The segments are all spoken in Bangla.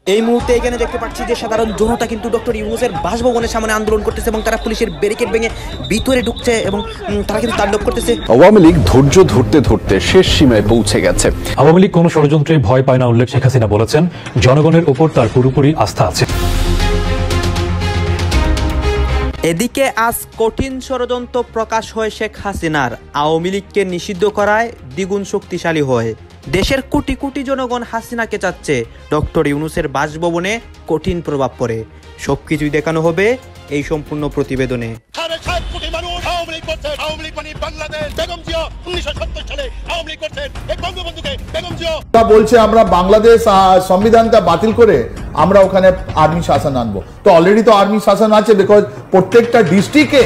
এই মুহূর্তে এখানে দেখতে পাচ্ছি যে সাধারণ জনতা কিন্তু ডক্টর ইউনূসের বাসভবনের সামনে আন্দোলন করতেছে এবং তারা পুলিশের ব্যারিকেড ভেঙে ভিতরে ঢুকছে এবং তারা কিন্তু তাণ্ডব করতেছে। আওয়ামী লীগ ধৈর্য ধরতে ধরতে শেষ সীমায় পৌঁছে গেছে। আওয়ামী লীগ কোনো ষড়যন্ত্রে ভয় পায় না উল্লেখ শেখ হাসিনা বলেছেন, জনগণের উপর তার পুরোপুরি আস্থা আছে। এদিকে আজ কঠিন ষড়যন্ত্র প্রকাশ হয় শেখ হাসিনার, আওয়ামী লীগকে নিষিদ্ধ করায় দ্বিগুণ শক্তিশালী হয়। দেশের কোটি কোটি জনগণ হাসিনাকে চাচ্ছে, ডক্টর ইউনূসের বাসভবনে কঠিন প্রভাব পড়ে। সবকিছুই দেখানো হবে এই সম্পূর্ণ প্রতিবেদনে। বলছে আমরা বাংলাদেশ সংবিধানটা বাতিল করে আমরা ওখানে আর্মি শাসন আনবো। তো অলরেডি তো আর্মি শাসন আছে, বিকজ প্রত্যেকটা ডিস্ট্রিক্টে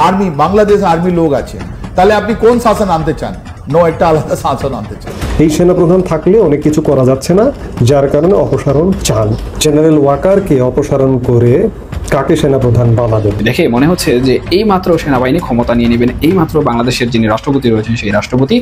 আর্মি, বাংলাদেশ আর্মি লোক আছে। তাহলে আপনি কোন শাসন আনতে চান? নো, একটা আলাদা শাসন আনতে চান। এই সেনাপ্রধান থাকলে অনেক কিছু করা যাচ্ছে না, যার কারণে অপসারণ চান। জেনারেল ওয়াকারকে অপসারণ করে কাকে সেনাপ্রধান বানাবেন? দেখে মনে হচ্ছে যে এই মাত্র সেনাবাহিনী ক্ষমতা নিয়ে নেবেন, এই মাত্র বাংলাদেশের যিনি রাষ্ট্রপতি রয়েছেন সেই রাষ্ট্রপতি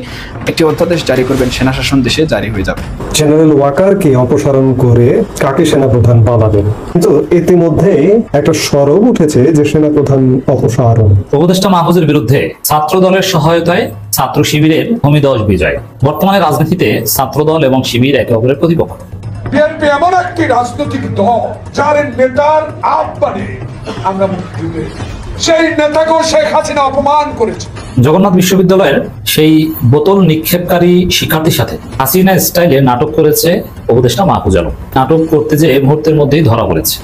একটি অধ্যাদেশ জারি করবেন, সেনা শাসন দেশে জারি হয়ে যাবে। জেনারেল ওয়াকারকে অপসারণ করে কাকে সেনাপ্রধান বানাবেন? কিন্তু ইতিমধ্যেই একটা সরব উঠেছে যে সেনাপ্রধান অপসারণ। উপদেষ্টা মাহফুজের বিরুদ্ধে ছাত্র দলের সহায়তায় ছাত্র শিবিরের ভূমিদশ বিজয়। বর্তমানে রাজনীতিতে ছাত্র দল এবং শিবির একে অপরের প্রতিপক্ষ। বিএনপি এমন একটি রাজনৈতিক দল যার নেতার আহ্বানে আমরা মুক্তিযুদ্ধে সেই নেতাকেও শেখ হাসিনা অপমান করেছে। জগন্নাথ বিশ্ববিদ্যালয়ের সেই বোতল নিক্ষেপকারী শিক্ষার্থীর সাথে হাসিনা স্টাইলে নাটক করেছে উপদেষ্টা মাহফুজ আলম। নাটক করতে যে মুহূর্তের মধ্যেই ধরা পড়েছে।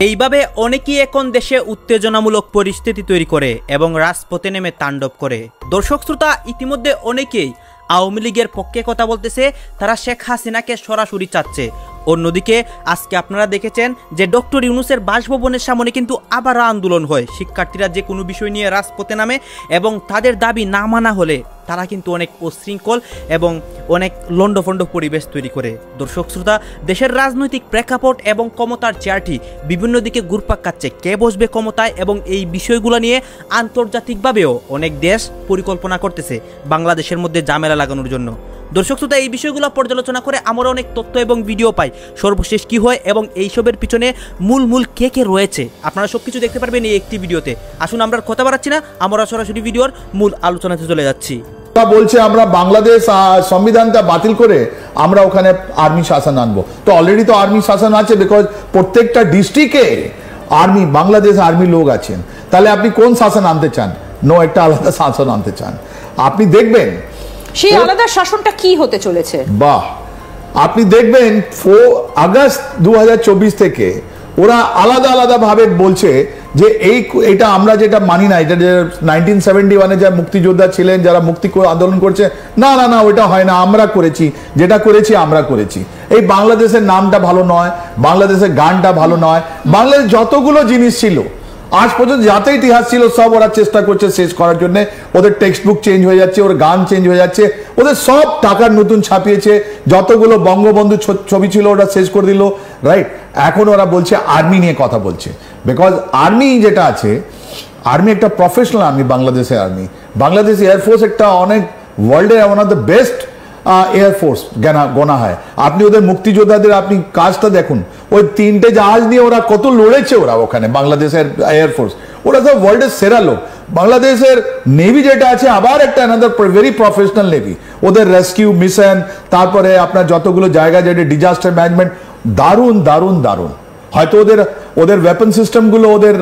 এইভাবে অনেকেই এখন দেশে উত্তেজনামূলক পরিস্থিতি তৈরি করে এবং রাজপথে নেমে তাণ্ডব করে। দর্শক শ্রোতা, ইতিমধ্যে অনেকেই আওয়ামী লীগের পক্ষে কথা বলতেছে, তারা শেখ হাসিনাকে সরাসরি চাচ্ছে। অন্যদিকে আজকে আপনারা দেখেছেন যে ডক্টর ইউনূসের বাসভবনের সামনে কিন্তু আবার আন্দোলন হয়। শিক্ষার্থীরা যে কোনো বিষয় নিয়ে রাজপথে নামে এবং তাদের দাবি না মানা হলে তারা কিন্তু অনেক উচ্ছৃঙ্খল এবং অনেক লন্ডভন্ড পরিবেশ তৈরি করে। দর্শক শ্রোতা, দেশের রাজনৈতিক প্রেক্ষাপট এবং ক্ষমতার চেয়ারটি বিভিন্ন দিকে ঘুরপাক খাচ্ছে। কে বসবে ক্ষমতায় এবং এই বিষয়গুলো নিয়ে আন্তর্জাতিকভাবেও অনেক দেশ পরিকল্পনা করতেছে বাংলাদেশের মধ্যে ঝামেলা লাগানোর জন্য। দর্শক শ্রোতা, এই বিষয়গুলো পর্যালোচনা করে আমরা অনেক তথ্য এবং ভিডিও পাই, সর্বশেষ কি হয় এবং এইসবের পিছনে মূল কে রয়েছে আপনারা সবকিছু দেখতে পারবেন এই একটি ভিডিওতে। আসুন আমরা কথা বাড়াচ্ছি না, আমরা সরাসরি ভিডিওর মূল আলোচনাতে চলে যাচ্ছি। বলছে আমরা বাংলাদেশ সংবিধানটা বাতিল করে আমরা ওখানে আর্মি শাসন আনবো। তো অলরেডি তো আর্মি শাসন আছে, বিকজ প্রত্যেকটা ডিস্ট্রিক্টে আর্মি, বাংলাদেশ আর্মি লোক আছেন। তাহলে আপনি কোন শাসন আনতে চান? নো, একটা আলাদা শাসন আনতে চান। আপনি দেখবেন সেই আলাদা শাসনটা কি হতে চলেছে। বাহ, আপনি দেখবেন 4 আগস্ট 2024 থেকে ওরা আলাদা ভাবে বলছে যে এইটা আমরা যেটা মানি না, এটা যে 1971-এ যা মুক্তিযোদ্ধা ছিলেন যারা মুক্তি আন্দোলন করছে, না ওটা হয় না, আমরা করেছি, যেটা করেছি আমরা করেছি। এই বাংলাদেশের নামটা ভালো নয়, বাংলাদেশের গানটা ভালো নয়, বাংলাদেশ যতগুলো জিনিস ছিল আজ পর্যন্ত যাতে ইতিহাস ছিল সব ওরা চেষ্টা করছে শেষ করার জন্য। ওদের টেক্সট বুক চেঞ্জ হয়ে যাচ্ছে, ওর গান চেঞ্জ হয়ে যাচ্ছে, ওদের সব টাকার নতুন ছাপিয়েছে, যতগুলো বঙ্গবন্ধু ছবি ছিল ওরা শেষ করে দিল, রাইট? এখন ওরা বলছে আর্মি নিয়ে কথা বলছে, বিকজ আর্মি যেটা আছে, আর্মি একটা প্রফেশনাল আর্মি, বাংলাদেশের আর্মি, বাংলাদেশ এয়ারফোর্স একটা অনেক ওয়ার্ল্ডের one of the best air force গোনা হয়। আপনি ওদের মুক্তিযোদ্ধাদের আপনি কাজটা দেখুন, ওই 3টে জাহাজ নিয়ে ওরা কত লড়েছে, ওরা ওখানে বাংলাদেশের এয়ারফোর্স, ওরা সব ওয়ার্ল্ডের সেরা লোক। বাংলাদেশের নেভি যেটা আছে আবার একটা অ্যানাদার ভেরি প্রফেশনাল নেভি, ওদের রেস্কিউ মিশন, তারপরে আপনার যতগুলো জায়গা যেটা ডিজাস্টার ম্যানেজমেন্ট, দারুণ। হয়তো ওদের ওয়েপন সিস্টেমগুলো ওদের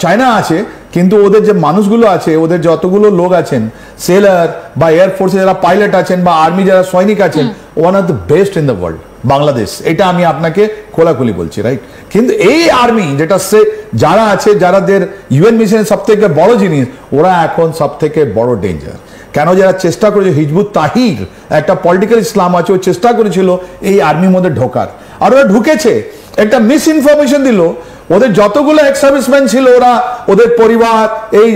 চায়না আছে, কিন্তু ওদের যে মানুষগুলো আছে, ওদের যতগুলো লোক আছেন, সেলার বা এয়ারফোর্সে যারা পাইলট আছেন বা আর্মি যারা সৈনিক আছেন, one of the best in the world Bangladesh. এটা আমি আপনাকে খোলাখুলি বলছি, রাইট? কিন্তু এই আর্মি যেটা যারা আছে, যারাদের ইউএন মিশনের সব থেকে বড় জিনিস, ওরা এখন সব থেকে বড় ডেঞ্জার। কেন? যারা চেষ্টা করেছে, হিজবুত তাহির একটা পলিটিক্যাল ইসলাম আছে, ও চেষ্টা করেছিল এই আর্মির মধ্যে ঢোকার, আর ওরা ঢুকেছে, একটা মিস ইনফরমেশন দিল। ওদের যতগুলো এক্স সার্ভিসম্যান ছিল, ওরা ওদের পরিবার এই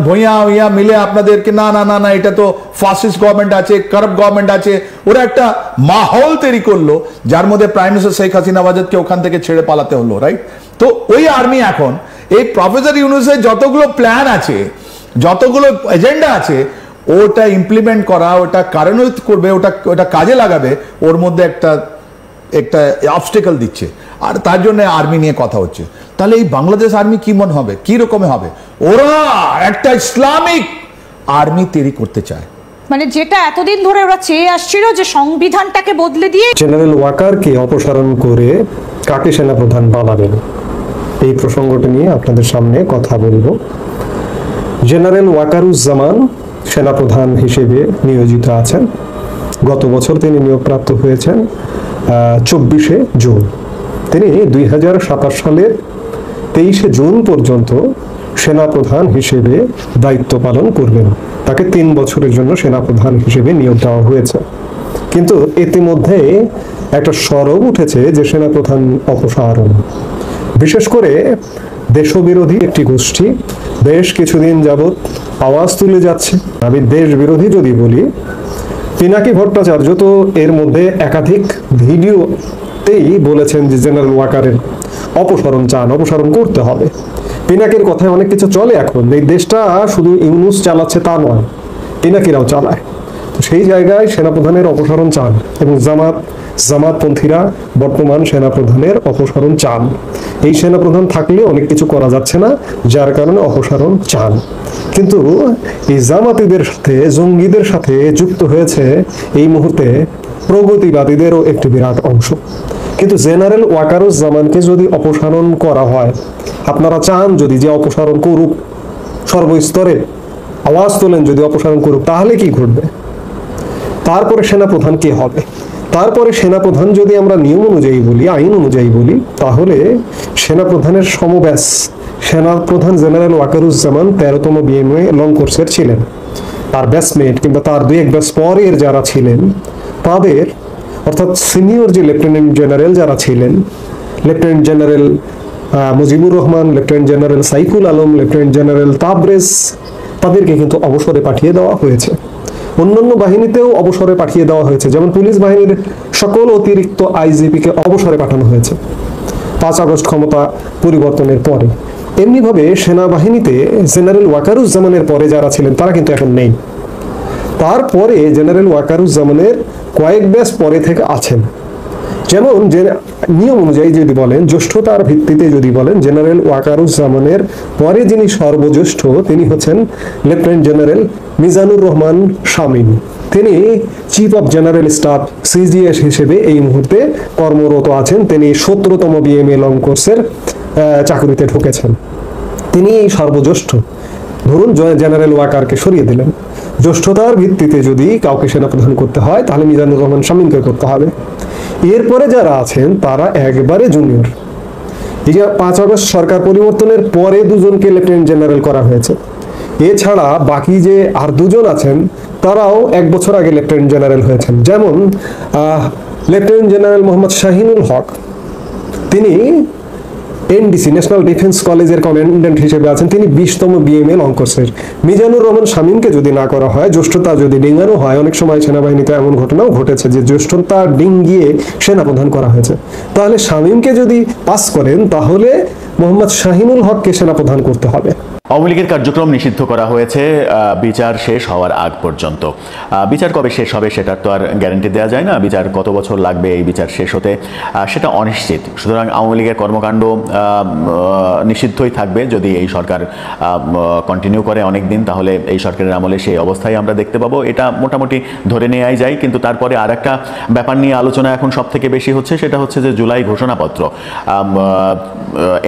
ভূঁইয়া মিলে আপনাদেরকে না, এটা তো ফাসিস্ট গভর্নমেন্ট আছে, কারাপ্ট গভর্নমেন্ট আছে, ওরা একটা মাহল তৈরি করলো যার মধ্যে প্রাইম মিনিস্টার শেখ হাসিনা ওয়াজেদকে ওখান থেকে ছেড়ে পালাতে হলো, রাইট? তো ওই আর্মি এখন এই প্রফেসর ইউনূসের যতগুলো প্ল্যান আছে, যতগুলো এজেন্ডা আছে, ওটা ইমপ্লিমেন্ট করা, ওটা কার্যন্বিত করবে, ওটা কাজে লাগাবে, ওর মধ্যে একটা অবস্টেকল দিচ্ছে। আর তার জন্য আর্মি নিয়ে কথা হচ্ছে। তাহলে এই বাংলাদেশ আর্মি কি মনে হবে, কি রকমে হবে? ওরা একটা ইসলামিক আর্মি তৈরি করতে চায়, মানে যেটা এতদিন ধরে ওরা চেয়ে আসছিল, যে সংবিধানটাকে বদলে দিয়ে জেনারেল ওয়াকারকে অপসারণ করে কাকে সেনাপ্রধান বানাবেন, এই প্রসঙ্গটি নিয়ে আপনাদের সামনে কথা বলবো। জেনারেল ওয়াকারুজ্জামান সেনাপ্রধান হিসেবে নিয়োজিত আছেন। গত বছর তিনি নিয়োগপ্রাপ্ত হয়েছেন 24শে জুন। তিনি 2027 সালের 23শে জুন পর্যন্ত সেনাপ্রধান হিসেবে দায়িত্ব পালন করবেন। তাকে 3 বছরের জন্য সেনাপ্রধান হিসেবে নিয়োগ দেওয়া হয়েছে। কিন্তু ইতিমধ্যে একটা সরব উঠেছে যে সেনাপ্রধান অপসারণ। বিশেষ করে দেশবিরোধী একটি গোষ্ঠী বেশ কিছুদিন যাবৎ আওয়াজ তুলে যাচ্ছে। আমি দেশ বিরোধী যদি বলি, পিনাকি ভট্টাচার্য তো এর মধ্যে একাধিক ভিডিওতেই বলেছেন যে জেনারেল ওয়াকারের অপসারণ চান, অপসারণ করতে হবে। পিনাকির কথায় অনেক কিছু চলে এখন। এই দেশটা শুধু ইউনূস চালাচ্ছে তা নয়, পিনাকিরাও চালায়। তো সেই জায়গায় সেনাপ্রধানের অপসারণ চান এবং জামাতপন্থীরা বর্তমান সেনাপ্রধানের অপসারণ চান। এই সেনাপ্রধান থাকলে অনেক কিছু করা যাচ্ছে না, যার কারণে অপসারণ চান। কিন্তু এই জামাতিদের সাথে, জঙ্গিদের সাথে যুক্ত হয়েছে এই মুহূর্তে প্রগতিবাদীদেরও একটি বিরাট অংশ। কিন্তু জেনারেল ওয়াকারুজ্জামানকে যদি অপসারণ করা হয়, আপনারা চান যদি যে অপসারণ করুক, সর্বস্তরে আওয়াজ তোলেন যদি অপসারণ করুক, তাহলে কি ঘটবে? তারপরে সেনাপ্রধান কে হবে? তারপরে সেনাপ্রধান যদি আমরা নিয়ম অনুযায়ী বলি, আইন অনুযায়ী বলি, তাহলে সেনাপ্রধানের সমব্যাস সেনাপ্রধান জেনারেল ওয়াকারুজ্জামান 13তম বিএমএ লং কোর্সের ছিলেন। তার ব্যাচমেট কিংবা তার 2-1 ব্যাচ পরের যারা ছিলেন তাদের, অর্থাৎ সিনিয়র যে লেফটেন্যান্ট জেনারেল যারা ছিলেন, lieutenant general Mujibur Rahman, lieutenant general Saiful Alam, lieutenant general Tabrez, তাদেরকে কিন্তু অবসরে পাঠিয়ে দেওয়া হয়েছে। অন্যান্য বাহিনীতেও অবসরে পাঠিয়ে দেওয়া হয়েছে, যেমন পুলিশ বাহিনীর সকল অতিরিক্ত আইজিপিকে অবসরে পাঠানো হয়েছে 5 আগস্ট ক্ষমতা পরিবর্তনের পরে। এমনিভাবে সেনাবাহিনীতে জেনারেল ওয়াকারুজ্জামানের পরে যারা ছিলেন তারা কিন্তু এখন নেই। তারপরে জেনারেল ওয়াকারুজ্জামানের কয়েক ব্যাচ পরে থেকে আছেন। যেমন যে নিয়ম অনুযায়ী যদি বলেন, জ্যেষ্ঠতার ভিত্তিতে যদি বলেন, জেনারেল ওয়াকারুজ্জামানের পরে যিনি সর্বজ্যেষ্ঠ তিনি হচ্ছেন লেফটেন্যান্ট জেনারেল মিজানুর রহমান শামীম। তিনি chief of general staff CGS হিসেবে এই মুহূর্তে কর্মরত আছেন। তিনি 17তম বিএমএ লং কোর্সের চাকরিতে ঢুকেছেন। তিনি সর্বজ্যেষ্ঠ। ধরুন জেনারেল ওয়াকারকে সরিয়ে দিলেন, জ্যেষ্ঠতার ভিত্তিতে যদি কাউকে সেনাপ্রধান করতে হয় তাহলে মিজানুর রহমান শামীমকে করতে হবে। এরপরে যারা আছেন তারা একবারে জুনিয়র। এই যে 5 আগস্ট সরকার পরিবর্তনের পরে 2জনকে লেফটেন্যান্ট জেনারেল করা হয়েছে। এছাড়া বাকি যে আর 2জন আছেন তারাও 1 বছর আগে লেফটেন্যান্ট জেনারেল হয়েছেন। যেমন লেফটেন্যান্ট জেনারেল মোহাম্মদ শাহিনুল হক, তিনি এনডিসি ন্যাশনাল ডিফেন্স কলেজের কমান্ড্যান্ট হিসেবে আছেন। তিনি 20তম বিএমএ লং কোর্সের। মিজানুর রহমান শামীমকে যদি না করা হয়, জ্যেষ্ঠতা যদি ডিঙ্গানো হয়, অনেক সময় সেনাবাহিনীতে এমন ঘটনাও ঘটেছে যে জ্যেষ্ঠতা ডিঙ্গিয়ে সেনাপ্রধান করা হয়েছে, তাহলে শামীমকে যদি পাস করেন তাহলে মোহাম্মদ শাহিনুল হককে সেনাপ্রধান করতে হবে। আওয়ামী লীগের কার্যক্রম নিষিদ্ধ করা হয়েছে বিচার শেষ হওয়ার আগ পর্যন্ত। বিচার কবে শেষ হবে সেটার তো আর গ্যারান্টি দেওয়া যায় না। বিচার কত বছর লাগবে এই বিচার শেষ হতে সেটা অনিশ্চিত। সুতরাং আওয়ামী লীগের কর্মকাণ্ড নিষিদ্ধই থাকবে যদি এই সরকার কন্টিনিউ করে অনেক দিন, তাহলে এই সরকারের আমলে সেই অবস্থায় আমরা দেখতে পাবো। এটা মোটামুটি ধরে নেওয়াই যায়। কিন্তু তারপরে আর একটা ব্যাপার নিয়ে আলোচনা এখন সব থেকে বেশি হচ্ছে, সেটা হচ্ছে যে জুলাই ঘোষণাপত্র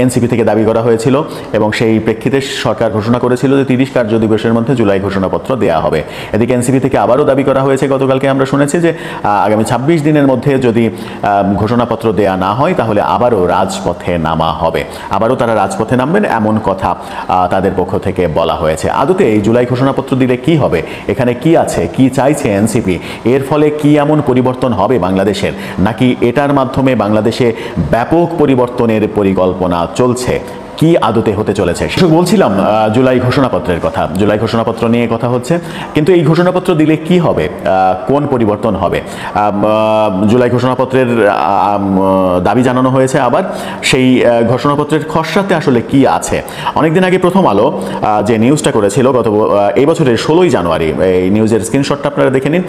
এনসিপি থেকে দাবি করা হয়েছিল এবং সেই প্রেক্ষিতে সরকার ঘোষণা করেছিল যে 30 কার্য দিবসের মধ্যে জুলাই ঘোষণাপত্র দেয়া হবে। এদিকে এনসিপি থেকে আবারও দাবি করা হয়েছে, গতকালকে আমরা শুনেছি যে আগামী 26 দিনের মধ্যে যদি ঘোষণাপত্র দেয়া না হয় তাহলে আবারও রাজপথে নামা হবে, আবারও তারা রাজপথে নামবেন, এমন কথা তাদের পক্ষ থেকে বলা হয়েছে। আদতে এই জুলাই ঘোষণাপত্র দিলে কি হবে, এখানে কি আছে, কি চাইছে এনসিপি, এর ফলে কি এমন পরিবর্তন হবে বাংলাদেশের, নাকি এটার মাধ্যমে বাংলাদেশে ব্যাপক পরিবর্তনের পরিকল্পনা চলছে, কি আদতে হতে চলেছে। বলছিলাম জুলাই ঘোষণাপত্রের কথা, জুলাই ঘোষণাপত্র নিয়ে কথা হচ্ছে, কিন্তু এই ঘোষণাপত্র দিলে কি হবে, কোন পরিবর্তন হবে? জুলাই ঘোষণাপত্রের দাবি জানানো হয়েছে, আবার সেই ঘোষণাপত্রের খসড়াতে আসলে কি আছে। অনেকদিন আগে প্রথম আলো যে নিউজটা করেছিল গত এই বছরের 16ই জানুয়ারি, এই নিউজের স্ক্রিনশটটা আপনারা দেখে নিন,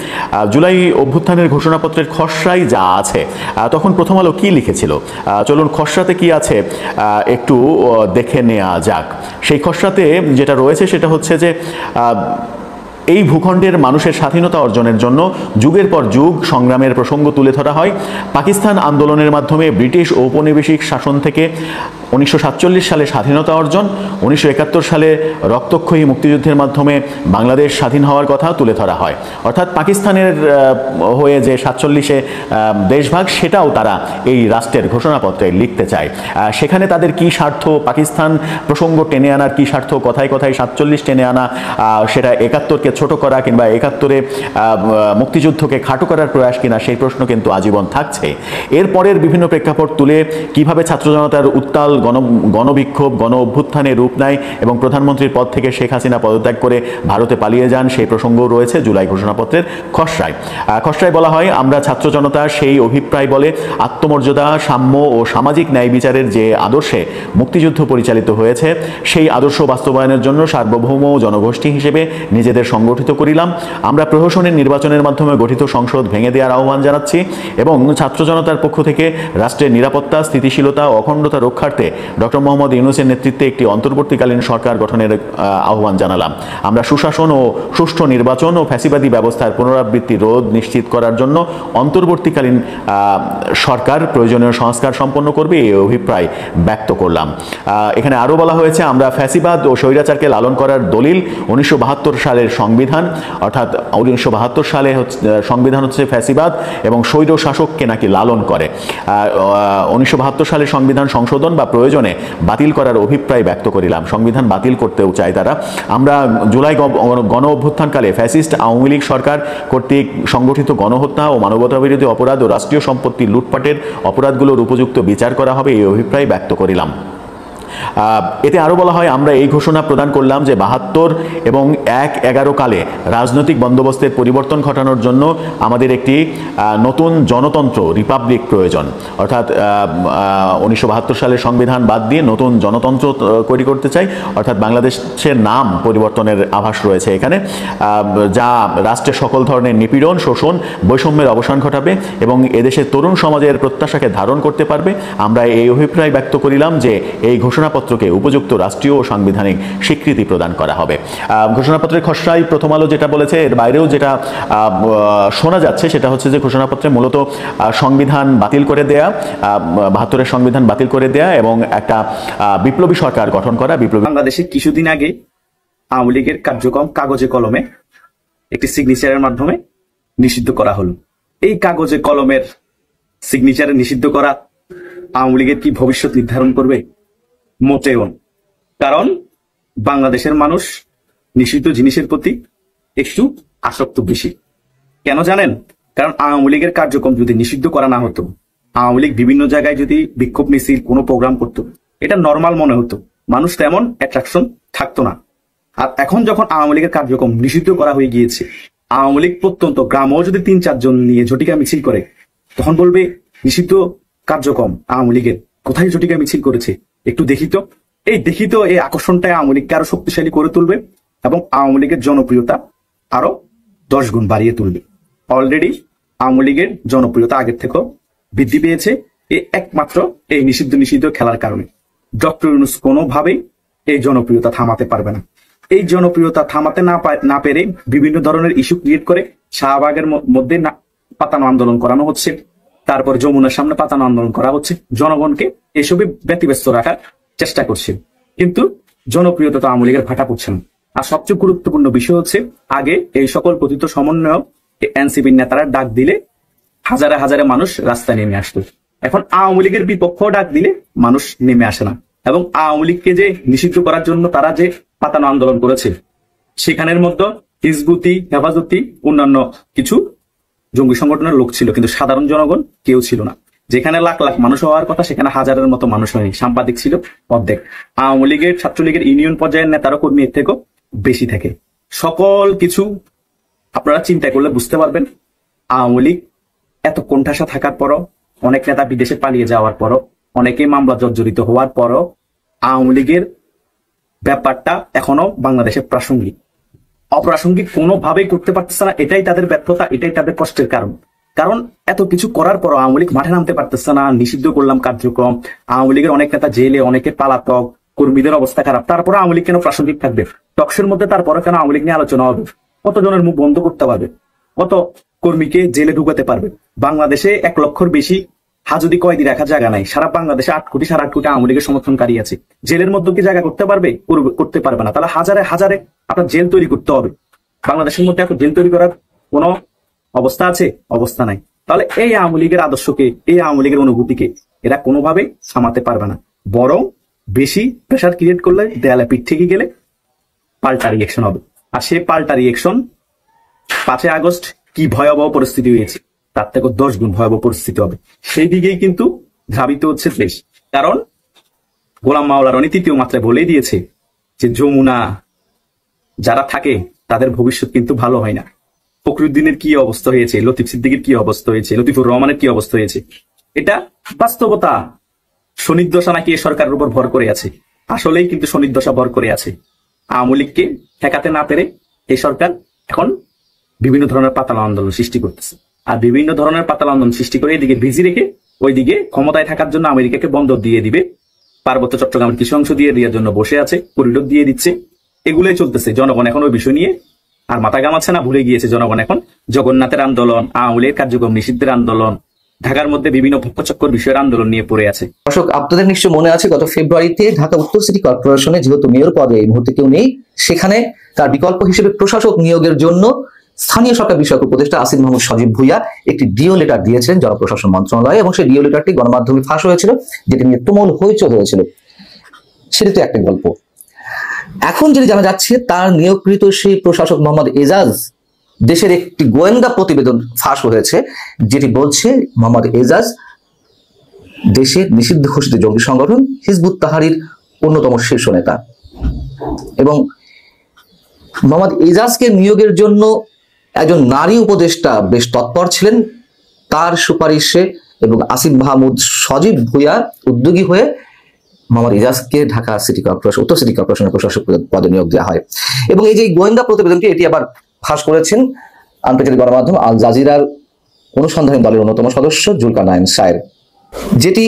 জুলাই অভ্যুত্থানের ঘোষণাপত্রের খসড়াই যা আছে, তখন প্রথম আলো কি লিখেছিল, চলুন খসড়াতে কি আছে একটু দেখে নেওয়া যাক। সেই খসড়াতে যেটা রয়েছে সেটা হচ্ছে যে এই ভূখণ্ডের মানুষের স্বাধীনতা অর্জনের জন্য যুগের পর যুগ সংগ্রামের প্রসঙ্গ তুলে ধরা হয়। পাকিস্তান আন্দোলনের মাধ্যমে ব্রিটিশ ঔপনিবেশিক শাসন থেকে 1947 সালে স্বাধীনতা অর্জন, 1971 সালে রক্তক্ষয়ী মুক্তিযুদ্ধের মাধ্যমে বাংলাদেশ স্বাধীন হওয়ার কথা তুলে ধরা হয়। অর্থাৎ পাকিস্তানের হয়ে যে 47-এ দেশভাগ, সেটাও তারা এই রাষ্ট্রের ঘোষণাপত্রে লিখতে চায়। সেখানে তাদের কি স্বার্থ, পাকিস্তান প্রসঙ্গ টেনে আনার কি স্বার্থ, কথায় কথায় 47 টেনে আনা, সেটা 71-কে ছোট করা কিংবা 71-এ মুক্তিযুদ্ধকে খাটো করার প্রয়াস কিনা, সেই প্রশ্ন কিন্তু আজীবন থাকছে। এরপরের বিভিন্ন প্রেক্ষাপট তুলে কিভাবে ছাত্র জনতার উত্তাল গণবিক্ষোভ গণ অভ্যুত্থানে রূপ নেয় এবং প্রধানমন্ত্রীর পদ থেকে শেখ হাসিনা পদত্যাগ করে ভারতে পালিয়ে যান, সেই প্রসঙ্গও রয়েছে জুলাই ঘোষণাপত্রের খসড়ায়। খসড়ায় বলা হয়, আমরা ছাত্র জনতা সেই অভিপ্রায় বলে আত্মমর্যাদা, সাম্য ও সামাজিক ন্যায় বিচারের যে আদর্শে মুক্তিযুদ্ধ পরিচালিত হয়েছে, সেই আদর্শ বাস্তবায়নের জন্য সার্বভৌম জনগোষ্ঠী হিসেবে নিজেদের সংগঠিত করিলাম। আমরা প্রহসনের নির্বাচনের মাধ্যমে গঠিত সংসদ ভেঙে দেওয়ার আহ্বান জানাচ্ছি এবং ছাত্র জনতার পক্ষ থেকে রাষ্ট্রের নিরাপত্তা, স্থিতিশীলতা ও অখণ্ডতা রক্ষার্থে ডক্টর মোহাম্মদ ইউনূসের নেতৃত্বে একটি অন্তর্বর্তীকালীন সরকার গঠনের আহ্বান জানালাম। আমরা সুশাসন ও সুষ্ঠু নির্বাচন ও ফ্যাসিবাদী ব্যবস্থার পুনরাবৃত্তি রোধ নিশ্চিত করার জন্য অন্তর্বর্তীকালীন সরকার প্রয়োজনীয় সংস্কার সম্পন্ন করবে, এই অভিপ্রায় ব্যক্ত করলাম। এখানে আরও বলা হয়েছে, আমরা ফ্যাসিবাদ ও স্বৈরাচারকে লালন করার দলিল 1972 সালের সংবিধান, অর্থাৎ 1972 সালে সংবিধান হচ্ছে ফ্যাসিবাদ এবং স্বৈর শাসককে নাকি লালন করে। 1972 সালের সংবিধান সংশোধন বা প্রয়োজনে বাতিল করার অভিপ্রায় ব্যক্ত করিলাম। সংবিধান বাতিল করতেও চায় তারা। আমরা জুলাই গণ অভ্যুত্থানকালে ফ্যাসিস্ট আওয়ামী লীগ সরকার কর্তৃক সংগঠিত গণহত্যা ও মানবতাবিরোধী অপরাধ ও রাষ্ট্রীয় সম্পত্তি লুটপাটের অপরাধগুলোর উপযুক্ত বিচার করা হবে, এই অভিপ্রায় ব্যক্ত করিলাম। এতে আরও বলা হয়, আমরা এই ঘোষণা প্রদান করলাম যে 72 এবং 1-11 কালে রাজনৈতিক বন্দোবস্তের পরিবর্তন ঘটানোর জন্য আমাদের একটি নতুন জনতন্ত্র রিপাবলিক প্রয়োজন। অর্থাৎ 1972 সালের সংবিধান বাদ দিয়ে নতুন জনতন্ত্র তৈরি করতে চাই, অর্থাৎ বাংলাদেশের নাম পরিবর্তনের আভাস রয়েছে এখানে, যা রাষ্ট্রের সকল ধরনের নিপীড়ন, শোষণ, বৈষম্যের অবসান ঘটাবে এবং এদেশের তরুণ সমাজের প্রত্যাশাকে ধারণ করতে পারবে। আমরা এই অভিপ্রায় ব্যক্ত করিলাম যে এই ঘোষণাপত্রকে উপযুক্ত রাষ্ট্রীয় ও সাংবিধানিক স্বীকৃতি প্রদান করা হবে। ঘোষণাপত্রের খসড়ায় প্রথম আলো যেটা বলেছে, এর বাইরেও যেটা শোনা যাচ্ছে সেটা হচ্ছে যে ঘোষণাপত্রে মূলত সংবিধান বাতিল করে দেয়া, 72-এর সংবিধান বাতিল করে দেয়া এবং একটা বিপ্লবী সরকার গঠন করা। বাংলাদেশে কিছুদিন আগে আওয়ামী লীগের কার্যক্রম কাগজে কলমে একটি সিগনেচারের মাধ্যমে নিষিদ্ধ করা হলো। এই কাগজে কলমের সিগনেচারে নিষিদ্ধ করা আওয়ামী লীগের কি ভবিষ্যৎ নির্ধারণ করবে? মোটেও। কারণ বাংলাদেশের মানুষ নিষিদ্ধ জিনিসের প্রতি একটু আসক্ত বেশি। কেন জানেন? কারণ আওয়ামী লীগের কার্যক্রম যদি নিষিদ্ধ করা না হতো, আওয়ামী লীগ বিভিন্ন জায়গায় যদি বিক্ষোভ মিছিল কোনো প্রোগ্রাম করতো, এটা নর্মাল মনে হতো, মানুষ তেমন অ্যাট্রাকশন থাকতো না। আর এখন যখন আওয়ামী লীগের কার্যক্রম নিষিদ্ধ করা হয়ে গিয়েছে, আওয়ামী লীগ প্রত্যন্ত গ্রামেও যদি 3-4 জন নিয়ে ঝটিকা মিছিল করে, তখন বলবে নিষিদ্ধ কার্যক্রম আওয়ামী লীগের কোথায় ঝটিকা মিছিল করেছে, একটু দেখিত। এই আকর্ষণটাই আওয়ামী লীগকে আরো শক্তিশালী করে তুলবে এবং আওয়ামী লীগের জনপ্রিয়তা আরো 10 গুণ বাড়িয়ে তুলবে। অলরেডি আওয়ামী লীগের জনপ্রিয়তা আগের থেকেও বৃদ্ধি পেয়েছে একমাত্র এই নিষিদ্ধ খেলার কারণে। ডক্টর ইউনূস কোনোভাবেই এই জনপ্রিয়তা থামাতে পারবে না। এই জনপ্রিয়তা থামাতে না পেরে বিভিন্ন ধরনের ইস্যু ক্রিয়েট করে শাহবাগের মধ্যে পাতানো আন্দোলন করানো হচ্ছে, তারপর যমুনার সামনে পাতানো আন্দোলন করা হচ্ছে, জনগণকে এসবে ব্যতিব্যস্ত রাখার চেষ্টা করছে। কিন্তু জনপ্রিয়তা তো আওয়ামী লীগের ভাটা পড়ছে না। আর সবচেয়ে গুরুত্বপূর্ণ বিষয় হচ্ছে, আগে এই সকল কথিত সমন্বয়ক এনসিপির নেতারা ডাক দিলে হাজারে হাজারে মানুষ রাস্তায় নেমে আসতো। এখন আওয়ামী লীগের বিপক্ষ ডাক দিলে মানুষ নেমে আসে না। এবং আওয়ামী লীগকে যে নিষিদ্ধ করার জন্য তারা যে পাতানো আন্দোলন করেছে, সেখানের মধ্যে হিজবুতি, হেফাজতি, অন্যান্য কিছু জঙ্গি সংগঠনের লোক ছিল, কিন্তু সাধারণ জনগণ কেউ ছিল না। যেখানে লাখ লাখ মানুষ হওয়ার কথা সেখানে হাজারের মতো মানুষ হয়নি, সাংবাদিক ছিল অর্ধেক। আওয়ামী লীগের, ছাত্রলীগের ইউনিয়ন পর্যায়ের নেতারা কর্মী এর থেকেও বেশি থাকে। সকল কিছু আপনারা চিন্তা করলে বুঝতে পারবেন আওয়ামী লীগ এত কোণঠাসা থাকার পরও, অনেক নেতা বিদেশে পালিয়ে যাওয়ার পরও, অনেকে মামলা জর্জরিত হওয়ার পরও আওয়ামী লীগের ব্যাপারটা এখনো বাংলাদেশে প্রাসঙ্গিক। অপ্রাসঙ্গিক কোনোভাবেই করতে পারতেছে না, এটাই তাদের ব্যর্থতা, এটাই তাদের কষ্টের কারণ। কারণ এত কিছু করার পরও আওয়ামী লীগ মাঠে নামতে পারতেছে না, নিষিদ্ধ করলাম কার্যক্রম, আওয়ামী লীগের অনেক নেতা জেলে, অনেকে পালাতক, কর্মীদের অবস্থা খারাপ, তারপরে আওয়ামী লীগ কেন প্রাসঙ্গিক থাকবে টকশোর মধ্যে? তারপরে কেন আওয়ামী লীগ নিয়ে আলোচনা হবে? কতজনের মুখ বন্ধ করতে পারবে? কত কর্মীকে জেলে ঢুকাতে পারবে? বাংলাদেশে 1 লক্ষর বেশি হাজুদি কয়েদি রাখার জায়গা নাই। সারা বাংলাদেশে 8 কোটি 8.5 কোটি আওয়ামী লীগের সমর্থনকারী আছে। জেলের মধ্যে কি জায়গা করতে পারবে? করতে পারবে না। তাহলে হাজারে হাজারে আপনার জেল তৈরি করতে হবে। বাংলাদেশের মধ্যে এত জেল তৈরি করার কোনো অবস্থা আছে? অবস্থা নাই। তাহলে এই আওয়ামী লীগের আদর্শকে, এই আওয়ামী লীগের অনুভূতিকে এরা কোনোভাবেই থামাতে পারবে না। বরং বেশি প্রেশার ক্রিয়েট করলে, দেয়ালে পিঠ থেকে গেলে পাল্টা রিয়েকশন হবে। আর সেই পাল্টা রিয়েকশন 5 আগস্ট কি ভয়াবহ পরিস্থিতি হয়েছে তার থেকে 10 গুণ ভয়াবহ পরিস্থিতি হবে। সেই দিকেই কিন্তু ধাবিত হচ্ছে দেশ। কারণ গোলাম মাওলা রনি 3য় মাত্রায় বলেই দিয়েছে যে যমুনা যারা থাকে তাদের ভবিষ্যৎ কিন্তু ভালো হয় না। ফখরুদ্দিনের কি অবস্থা হয়েছে, লতিফ সিদ্দিকীর কি অবস্থা হয়েছে, লতিফুর রহমানের কি অবস্থা হয়েছে, এটা বাস্তবতা। শনিদশা নাকি এ সরকারের উপর ভর করে আছে, আসলেই কিন্তু শনিদশা ভর করে আছে। আওয়ামী লীগকে ঠেকাতে না পেরে এই সরকার এখন বিভিন্ন ধরনের পাতাল আন্দোলন সৃষ্টি করতেছে। আর বিভিন্ন ধরনের পাতাল আন্দোলন সৃষ্টি করে এদিকে ভিজি রেখে ওইদিকে ক্ষমতায় থাকার জন্য আমেরিকাকে বন্দর দিয়ে দিবে, পার্বত্য চট্টগ্রামের কিছু অংশ দিয়ে দেওয়ার জন্য বসে আছে, করিডোর দিয়ে দিচ্ছে। এগুলোই চলতেছে। জনগণ এখন ওই বিষয় নিয়ে আর মাথা ঘামাচ্ছে না, ভুলে গিয়েছে জনগণ এখন জগন্নাথের আন্দোলন, আওয়ামী লীগের কার্যক্রম নিষিদ্ধের আন্দোলন, ঢাকার মধ্যে বিভিন্ন পক্ষচক্কর বিষয়ের আন্দোলন নিয়ে পড়ে আছে। দর্শক, আপনাদের নিশ্চয় মনে আছে গত ফেব্রুয়ারিতে ঢাকা উত্তর সিটি কর্পোরেশনে যেহেতু মেয়র পদে এই মুহূর্তে কেউ নেই, সেখানে তার বিকল্প হিসেবে প্রশাসক নিয়োগের জন্য স্থানীয় সরকার বিষয়ক উপদেষ্টা আসিফ মাহমুদ সজীব ভুইয়া একটি ডিও লেটার দিয়েছিলেন জনপ্রশাসন মন্ত্রণালয়ে, এবং সেই ডিও লেটারটি গণমাধ্যমে ফাঁস হয়েছিল, যেটি নিয়ে তুমুল হইচই হয়েছিল। সেটি তো একটা গল্প। এখন যেটি জানা যাচ্ছে, তার নিয়োগকৃত সেই প্রশাসক মোহাম্মদ এজাজ দেশের একটি গোয়েন্দা প্রতিবেদন ফাঁস হয়েছে, যেটি বলছে মোহাম্মদ এজাজ দেশের নিষিদ্ধ ঘোষিত জঙ্গি সংগঠন হিজবুত তাহরির অন্যতম শীর্ষ নেতা। এবং মোহাম্মদ এজাজকে নিয়োগের জন্য একজন নারী উপদেষ্টা বেশ তৎপর ছিলেন। তার সুপারিশে এবং আসিফ মাহমুদ সজীব ভুইয়া উদ্যোগী হয়ে মোহাম্মদ এজাজকে ঢাকা সিটি কর্পোরেশন, উত্তর সিটি কর্পোরেশনের প্রশাসক পদে নিয়োগ দেওয়া হয়। এবং এই যে গোয়েন্দা প্রতিবেদনটি, এটি আবার ফাঁস করেছেন আন্তর্জাতিক গণমাধ্যম আল জাজিরার অনুসন্ধানী দলের অন্যতম সদস্য জুলকারনাইন সায়ের। যেটি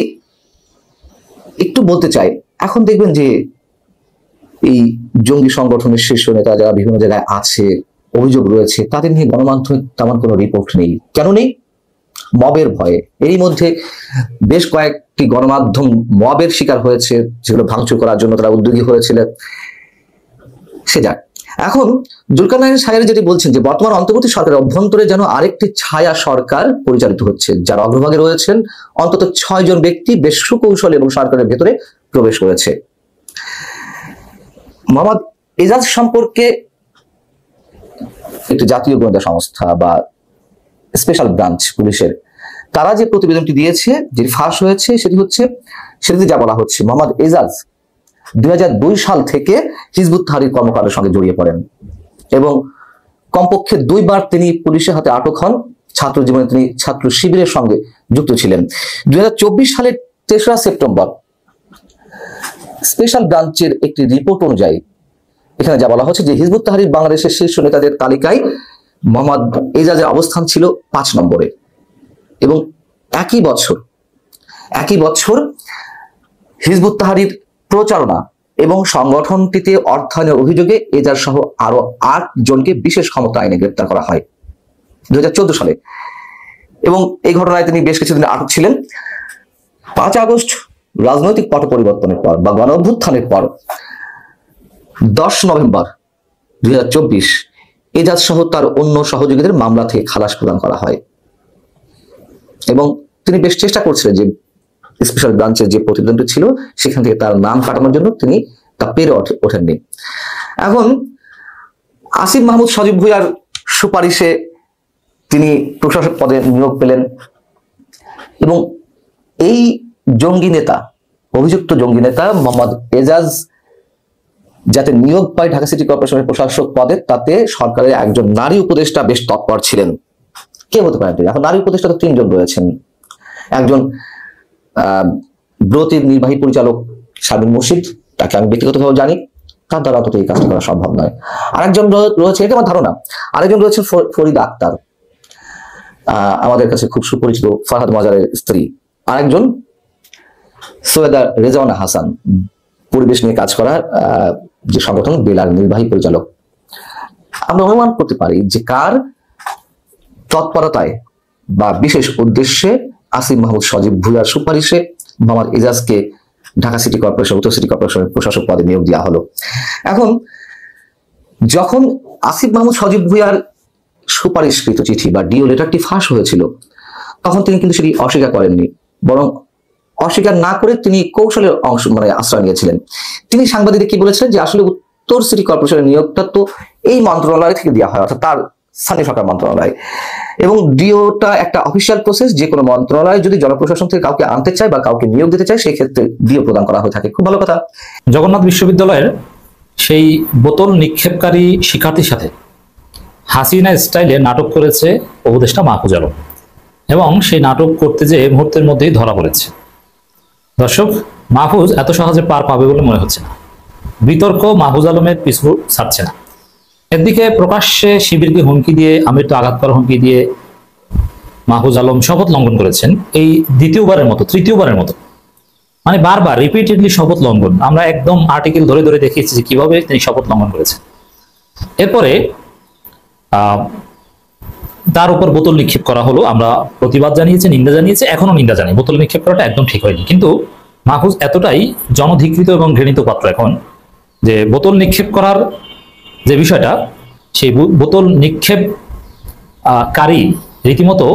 একটু বলতে চাই, এখন দেখবেন যে এই জঙ্গি সংগঠনের শীর্ষ নেতা যারা বিভিন্ন জায়গায় আছে, অভিযোগ রয়েছে, তাদের নিয়ে গণমাধ্যমে তেমন কোনো রিপোর্ট নেই। কেন নেই? মবের ভয়ে। এরই মধ্যে বেশ কয়েকটি গণমাধ্যম মবের শিকার হয়েছে, যেগুলো ভাঙচুর করার জন্য তারা উদ্যোগী হয়েছিলেন। সে যাক, এখন জুলকারনাইন সায়ের যেটি বলছেন যে বর্তমান অন্তর্বর্তী সরকারের অভ্যন্তরে যেন আরেকটি ছায়া সরকার পরিচালিত হচ্ছে, যার অগ্রভাগে রয়েছেন অন্তত 6 জন ব্যক্তি বেশ সুকৌশল এবং সরকারের ভেতরে প্রবেশ করেছে। মোহাম্মদ এজাজ সম্পর্কে একটি জাতীয় গোয়েন্দা সংস্থা বা স্পেশাল ব্রাঞ্চ পুলিশের তারা যে প্রতিবেদনটি দিয়েছে, যেটি ফাঁস হয়েছে, সেটিতে যা বলা হচ্ছে, মোহাম্মদ এজাজ 2002 সাল থেকে হিজবুত তাহরির কর্মকাণ্ডের সঙ্গে জড়িয়ে পড়েন এবং কমপক্ষে 2 বার তিনি পুলিশের হাতে আটক হন। ছাত্র জীবনে তিনি ছাত্র শিবিরের সঙ্গে যুক্ত ছিলেন। 2024 সালের 3রা সেপ্টেম্বর স্পেশাল ব্রাঞ্চের একটি রিপোর্ট অনুযায়ী এখানে যা বলা হচ্ছে যে হিজবুত তাহরির বাংলাদেশের শীর্ষ নেতাদের তালিকায় মোহাম্মদ এজাজের অবস্থান ছিল 5 নম্বরে। এবং একই বছর হিজবুত তাহরির প্রচারণা এবং সংগঠনটিতে অর্থায়নের অভিযোগে এজাজ সহ আরো 8 জনকে বিশেষ ক্ষমতা আইনে গ্রেপ্তার করা হয় 2014 সালে। এবং এই ঘটনায় তিনি বেশ কিছুদিন আটক ছিলেন। 5 আগস্ট রাজনৈতিক পট পরিবর্তনের পর বা গণ অভ্যুত্থানের পর 10 নভেম্বর 2024 এজাজ সহ তার অন্য সহযোগীদের মামলা থেকে খালাস প্রদান করা হয়। এবং তিনি বেশ চেষ্টা করছিলেন যে স্পেশাল ব্রাঞ্চের যে প্রতিবেদনটি ছিল সেখান থেকে তার নাম কাটানোর জন্য, তিনি তা পেরে ওঠেননি। এখন আসিফ মাহমুদ সজীব ভুইয়ার সুপারিশে তিনি প্রশাসক পদে নিয়োগ পেলেন এবং এই জঙ্গি নেতা, অভিযুক্ত জঙ্গি নেতা মোহাম্মদ এজাজ যাতে নিয়োগ পায় ঢাকা সিটি কর্পোরেশনের প্রশাসক পদে, তাতে সরকারের একজন নারী উপদেষ্টা বেশ তৎপর ছিলেন। কে হতে পারে? এখন নারী উপদেষ্টা তো 3 জন রয়েছেন। একজন ব্রতির নির্বাহী পরিচালক শারমিন মুর্শিদ, তাকে আমি ব্যক্তিগতভাবে জানি, তার দ্বারা অন্তত এই কাজটা করা সম্ভব নয়। আরেকজন রয়েছে, এটা আমার ধারণা, আরেকজন রয়েছে ফরিদা আক্তার, আমাদের কাছে খুব সুপরিচিত, ফারহাদ মাজারের স্ত্রী। আরেকজন সৈয়দা রেজাওয়ানা হাসান, পরিবেশ নিয়ে কাজ করার যে সংগঠন বেলার নির্বাহী পরিচালক। আমরা অনুমান করতে পারি যে কার তৎপরতায় বা বিশেষ উদ্দেশ্যে আসিফ মাহমুদ সজীব ভুঁইয়ার সুপারিশে মোহাম্মদ এজাজকে ঢাকা সিটি কর্পোরেশন, উত্তর সিটি কর্পোরেশনের প্রশাসক পদে নিয়োগ দেওয়া হলো। এখন যখন আসিফ মাহমুদ সজীব ভুঁইয়ার সুপারিশকৃত চিঠি বা ডিও লেটারটি ফাঁস হয়েছিল, তখন তিনি কিন্তু সেটি অস্বীকার করেননি, বরং অস্বীকার না করে তিনি কৌশলের আশ্রয় নিয়েছিলেন। তিনি সাংবাদিকদের কি বলেছিলেন যে আসলে উত্তর সিটি কর্পোরেশনের নিয়োগটা তো এই মন্ত্রণালয় থেকে দেওয়া হয়, অর্থাৎ তার স্থানীয় সরকার মন্ত্রণালয়, এবং ডিওটা একটা অফিসিয়াল প্রসেস। যে কোনো মন্ত্রণালয় যদি জনপ্রশাসন থেকে কাউকে আনতে চায় বা কাউকে নিয়োগ দিতে চায়, সেই ক্ষেত্রে ডিও প্রদান করা হয়ে থাকে। খুব ভালো কথা। জগন্নাথ বিশ্ববিদ্যালয়ের সেই বোতল নিক্ষেপকারী শিক্ষার্থীর সাথে হাসিনা স্টাইলে নাটক করেছে উপদেষ্টা মাহফুজ আলম, এবং সেই নাটক করতে যে মুহূর্তের মধ্যেই ধরা পড়েছে। দর্শক, মাহফুজ এত সহজে পার পাবে বলে মনে হচ্ছে না। বিতর্ক মাহফুজ আলমের পিছু ছাড়ছে না। এদিকে প্রকাশ্যে শিবিরকে হুমকি দিয়ে, আমির তো আঘাত করার হুমকি দিয়ে মাহফুজ আলম শপথ লঙ্ঘন করেছেন, এই দ্বিতীয়বারের মতো, তৃতীয়বারের মতো, মানে বারবার রিপিটেডলি শপথ লঙ্ঘন। আমরা একদম আর্টিকেল ধরে ধরে দেখিয়েছি যে কিভাবে তিনি শপথ লঙ্ঘন করেছেন। এরপরে তার উপর বোতল নিক্ষেপ করা হলো। আমরা প্রতিবাদ জানিয়েছি, নিন্দা জানিয়েছি, এখনো নিন্দা জানি। বোতল নিক্ষেপ করাটা একদম ঠিক হয়নি, কিন্তু মাহফুজ এতটাই জনধিকৃত এবং ঘৃণিত পাত্র এখন যে বোতল নিক্ষেপ করার যে বিষয়টা, সেই বোতল নিক্ষেপ কারী রীতিমতো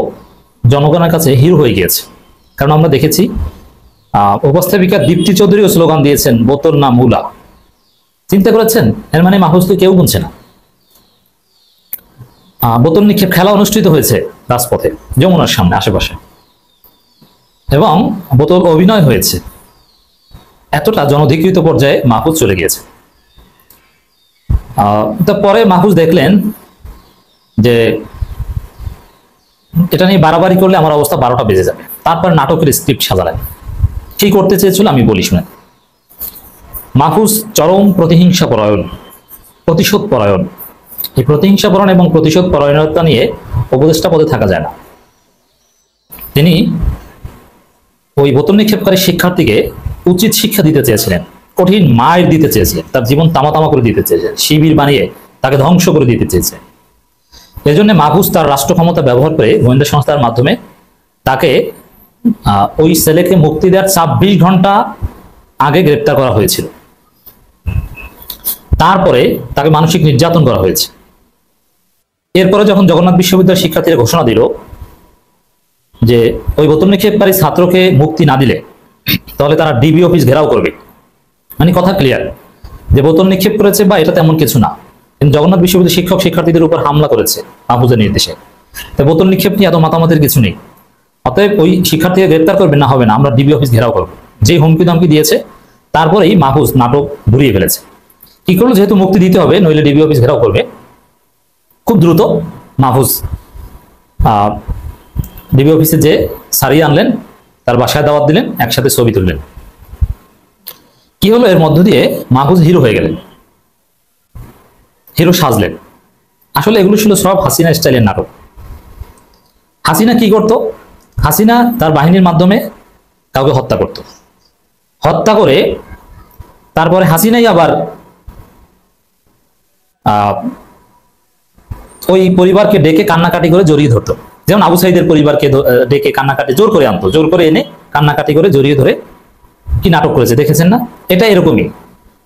জনগণের কাছে হিরো হয়ে গিয়েছে। কারণ আমরা দেখেছি উপস্থাপিকা দীপ্তি চৌধুরীও স্লোগান দিয়েছেন, বোতল না মুলা। চিন্তা করেছেন? এর মানে মাহফুজকে কেউ গুনছে না। বোতল নিক্ষেপ খেলা অনুষ্ঠিত হয়েছে রাজপথে, যমুনার সামনে আশেপাশে, এবং বোতল অভিনয় হয়েছে। এতটা জনধিকৃত পর্যায়ে মাহফুজ চলে গিয়েছে। তারপরে মাহফুজ দেখলেন যে এটা নিয়ে বাড়াবাড়ি করলে আমার অবস্থা 12টা বেজে যাবে। তারপর নাটকের স্ক্রিপ্ট সাজালেন। কি করতে চেয়েছিল আমি বলি শুনেন। মাহফুজ চরম প্রতিহিংসা পরায়ণ, প্রতিশোধ পরায়ণ। এই প্রতিহিংসা পরায়ণ এবং প্রতিশোধ পরায়ণতা নিয়ে উপদেষ্টা পদে থাকা যায় না। তিনি ওই বোতল নিক্ষেপকারী শিক্ষার্থীকে উচিত শিক্ষা দিতে চেয়েছিলেন, কঠিন মায়ের দিতে চেয়েছিলেন, তার জীবন তামা করে দিতে চেয়েছিলেন, শিবির বানিয়ে তাকে ধ্বংস করে দিতে চেয়েছিলেন। এই জন্য মাহফুজ তার রাষ্ট্র ক্ষমতা ব্যবহার করে গোয়েন্দা সংস্থার মাধ্যমে তাকে ওই ছেলেকে মুক্তি দেওয়ার 26 ঘন্টা আগে গ্রেপ্তার করা হয়েছিল। তারপরে তাকে মানসিক নির্যাতন করা হয়েছে। এরপরে যখন জগন্নাথ বিশ্ববিদ্যালয়ের শিক্ষার্থীরা ঘোষণা দিল যে ওই বোতল নিক্ষেপকারী ছাত্রকে মুক্তি না দিলে তাহলে তারা ডিবি অফিস ঘেরাও করবে, মানে কথা ক্লিয়ার যে বোতল নিক্ষেপ করেছে বা এটা তেমন কিছু না, কিন্তু জগন্নাথ বিশ্ববিদ্যালয়ের শিক্ষক শিক্ষার্থীদের উপর হামলা করেছে মাহফুজের নির্দেশে। তাই বোতল নিক্ষেপ নিয়ে এত মাতামাতির কিছু নেই। অতএব ওই শিক্ষার্থীকে গ্রেপ্তার করবে না, হবে না, আমরা ডিবি অফিস ঘেরাও করবো। যে হুমকি ধমকি দিয়েছে তারপরেই মাহফুজ নাটক ঘুরিয়ে ফেলেছে। কি করলো, যেহেতু মুক্তি দিতে হবে নইলে ডিবি অফিস ঘেরাও করবে, খুব দ্রুত মাহফুজ ডিবি অফিসে যে সারিয়ে আনলেন, তার বাসায় দাওয়াত দিলেন, একসাথে ছবি তুললেন। কি হলো, এর মধ্য দিয়ে মাহফুজ হিরো হয়ে গেলেন, হিরো সাজলেন। আসলে এগুলো ছিল সব হাসিনা স্টাইলের নাটক। হাসিনা কি করত? হাসিনা তার বাহিনীর মাধ্যমে কাউকে হত্যা করত, হত্যা করে তারপরে হাসিনাই আবার ওই পরিবারকে ডেকে কান্নাকাটি করে জড়িয়ে ধরতো। যেমন আবু সাইদের পরিবারকে ডেকে কান্নাকাটি জোর করে আনতো, জোর করে এনে কান্নাকাটি করে জড়িয়ে ধরে কি নাটক করেছে দেখেছেন না? এটা এরকমই।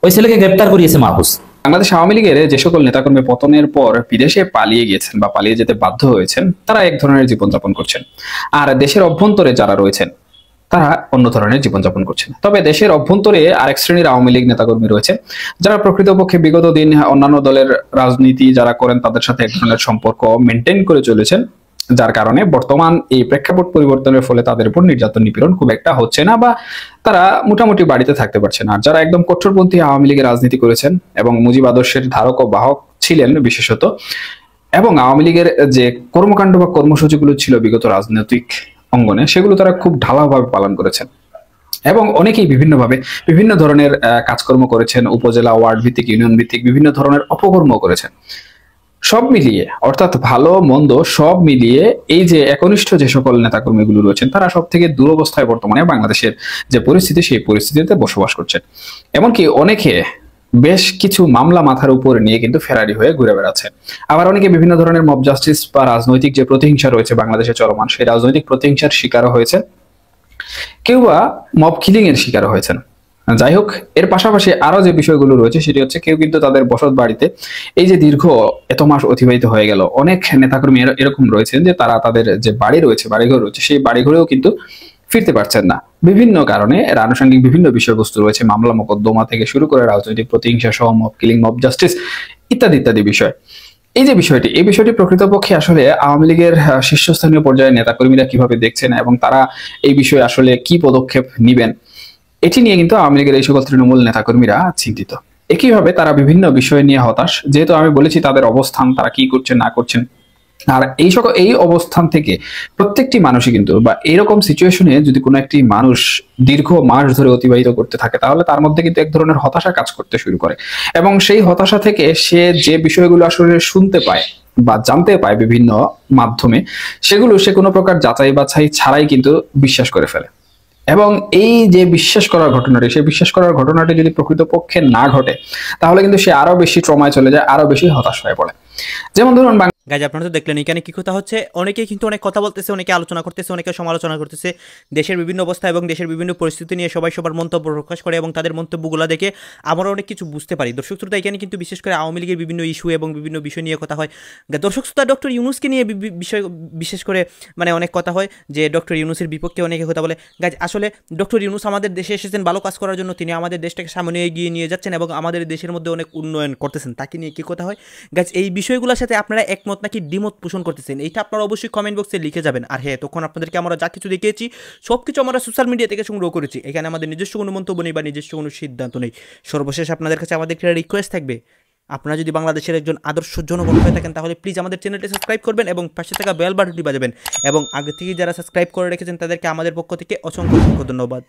ওই ছেলেকে গ্রেপ্তার করিয়েছে মাহফুজ। বাংলাদেশ আওয়ামী লীগের যে সকল নেতাকর্মী পতনের পর বিদেশে পালিয়ে গিয়েছেন বা পালিয়ে যেতে বাধ্য হয়েছেন, তারা এক ধরনের জীবনযাপন করছেন, আর দেশের অভ্যন্তরে যারা রয়েছেন তারা অন্য ধরনের জীবনযাপন করছেন। তবে দেশের অভ্যন্তরে আরেক শ্রেণীর আওয়ামী লীগ নেতাকর্মী রয়েছে যারা প্রকৃতপক্ষে বিগত দিন অন্যান্য দলের রাজনীতি যারা করেন তাদের সাথে এক ধরনের সম্পর্ক মেনটেন করে চলেছেন, যার কারণে বর্তমান এই প্রেক্ষাপট পরিবর্তনের ফলে তাদের উপর নির্যাতন নিপীড়ন খুব একটা হচ্ছে না, বা তারা মোটামুটি বাড়িতে থাকতে পারছে না। আর যারা একদম কঠোরপন্থী আওয়ামী লীগের রাজনীতি করেছেন এবং মুজিব আদর্শের ধারক ও বাহক ছিলেন বিশেষত, এবং আওয়ামী লীগের যে কর্মকাণ্ড বা কর্মসূচিগুলো ছিল বিগত রাজনৈতিক অঙ্গনে, সেগুলো তারা খুব ঢালাওভাবে পালন করেছেন এবং অনেকেই বিভিন্নভাবে বিভিন্ন ধরনের কাজকর্ম করেছেন, উপজেলা, ওয়ার্ড ভিত্তিক, ইউনিয়ন ভিত্তিক বিভিন্ন ধরনের অপকর্ম করেছেন। সব মিলিয়ে, অর্থাৎ ভালো মন্দ সব মিলিয়ে এই যে একনিষ্ঠ যে সকল নেতাকর্মীগুলো রয়েছেন, তারা সব থেকে দুরবস্থায় বর্তমানে বাংলাদেশের যে পরিস্থিতি, সেই পরিস্থিতিতে বসবাস করছেন। এমনকি অনেকে বেশ কিছু মামলা মাথার উপর নিয়ে কিন্তু ফেরারি হয়ে ঘুরে বেড়াচ্ছে। আবার অনেকে বিভিন্ন ধরনের মব জাস্টিস বা রাজনৈতিক যে প্রতিহিংসা রয়েছে বাংলাদেশে চলমান, সেই রাজনৈতিক প্রতিহিংসার শিকারও হয়েছে, কেউ বা মব কিলিং এর শিকার হয়েছেন। যাই হোক, এর পাশাপাশি আরো যে বিষয়গুলো রয়েছে সেটি হচ্ছে, কেউ কিন্তু তাদের বসত বাড়িতে এই যে দীর্ঘ এত মাস অতিবাহিত হয়ে গেল, অনেক নেতাকর্মী এরকম রয়েছেন যে তারা তাদের যে বাড়ি রয়েছে, বাড়িঘর রয়েছে, সেই বাড়িঘরেও কিন্তু ফিরতে পারছেন না। বিভিন্ন কারণে এর আনুষঙ্গিক বিভিন্ন বিষয়বস্তু রয়েছে, মামলা মোকদ্দমা থেকে শুরু করে রাজনৈতিক প্রতিহিংসা সহ মব কিলিং, মব জাস্টিস ইত্যাদি ইত্যাদি বিষয়। এই যে বিষয়টি, এই বিষয়টি প্রকৃতপক্ষে আসলে আওয়ামী লীগের শীর্ষস্থানীয় পর্যায়ে নেতাকর্মীরা কিভাবে দেখছেন এবং তারা এই বিষয়ে আসলে কি পদক্ষেপ নিবেন, এটি নিয়ে কিন্তু আওয়ামী লীগের এই সকল তৃণমূল নেতাকর্মীরা চিন্তিত। একইভাবে তারা বিভিন্ন বিষয় নিয়ে হতাশ, যেহেতু আমি বলেছি তাদের অবস্থান, তারা কি করছেন না করছেন। আর এই অবস্থান থেকে প্রত্যেকটি মানুষই কিন্তু, বা এরকম সিচুয়েশনে যদি কোনো একটি মানুষ দীর্ঘ মাস ধরে অতিবাহিত করতে থাকে, তাহলে তার মধ্যে কিন্তু এক ধরনের হতাশা কাজ করতে শুরু করে, এবং সেই হতাশা থেকে সে যে বিষয়গুলো আসলে শুনতে পায় বা জানতে পায় বিভিন্ন মাধ্যমে, সেগুলো সে কোনো প্রকার যাচাই বাছাই ছাড়াই কিন্তু বিশ্বাস করে ফেলে। এবং এই যে বিশ্বাস করার ঘটনাটি, সেই বিশ্বাস করার ঘটনাটি যদি প্রকৃতপক্ষে না ঘটে, তাহলে কিন্তু সে আরো বেশি ট্রমায় চলে যায়, আরো বেশি হতাশ হয়ে পড়ে। যেমন ধরুন, গাইজ আপনারা তো দেখলেন এখানে কি কথা হচ্ছে, অনেকেই কিন্তু অনেক কথা বলতেছে, অনেকে আলোচনা করতেছে, অনেকে সমালোচনা করতেছে দেশের বিভিন্ন অবস্থা এবং দেশের বিভিন্ন পরিস্থিতি নিয়ে সবাই সবার মন্তব্য প্রকাশ করে, এবং তাদের মন্তব্যগুলো দেখে আমরা অনেক কিছু বুঝতে পারি। দর্শক শ্রোতা, এখানে কিন্তু বিশেষ করে আওয়ামী লীগের বিভিন্ন ইস্যু এবং বিভিন্ন বিষয় নিয়ে কথা হয়। দর্শক শ্রোতা, ডক্টর ইউনূসকে নিয়ে বিষয় বিশেষ করে মানে অনেক কথা হয় যে ডক্টর ইউনূসের বিপক্ষে অনেকে কথা বলে। গাইজ আসলে ডক্টর ইউনূস আমাদের দেশে এসেছেন ভালো কাজ করার জন্য, তিনি আমাদের দেশটাকে সামনে এগিয়ে নিয়ে যাচ্ছেন এবং আমাদের দেশের মধ্যে অনেক উন্নয়ন করতেছেন, তাকে নিয়ে কী কথা হয়। গাইজ এই বিষয়গুলোর সাথে আপনারা একমত নাকি দ্বিমত পোষণ করতেছেন, এইটা আপনারা অবশ্যই কমেন্ট বক্সে লিখে যাবেন। আর হ্যাঁ, তখন আপনাদেরকে আমরা যা কিছু দেখিয়েছি সব কিছু আমরা সোশ্যাল মিডিয়া থেকে সংগ্রহ করেছি, এখানে আমাদের নিজস্ব কোনো মন্তব্য নেই বা নিজস্ব কোনো সিদ্ধান্ত নেই। সর্বশেষ আপনাদের কাছে আমাদের একটা রিকোয়েস্ট থাকবে, আপনারা যদি বাংলাদেশের একজন আদর্শ জনগণ হয়ে থাকেন, তাহলে প্লিজ আমাদের চ্যানেলটি সাবস্ক্রাইব করবেন এবং পাশে থাকা বেল বাটনটি বাজাবেন, এবং আগে থেকে যারা সাবস্ক্রাইব করে রেখেছেন তাদেরকে আমাদের পক্ষ থেকে অসংখ্য ধন্যবাদ।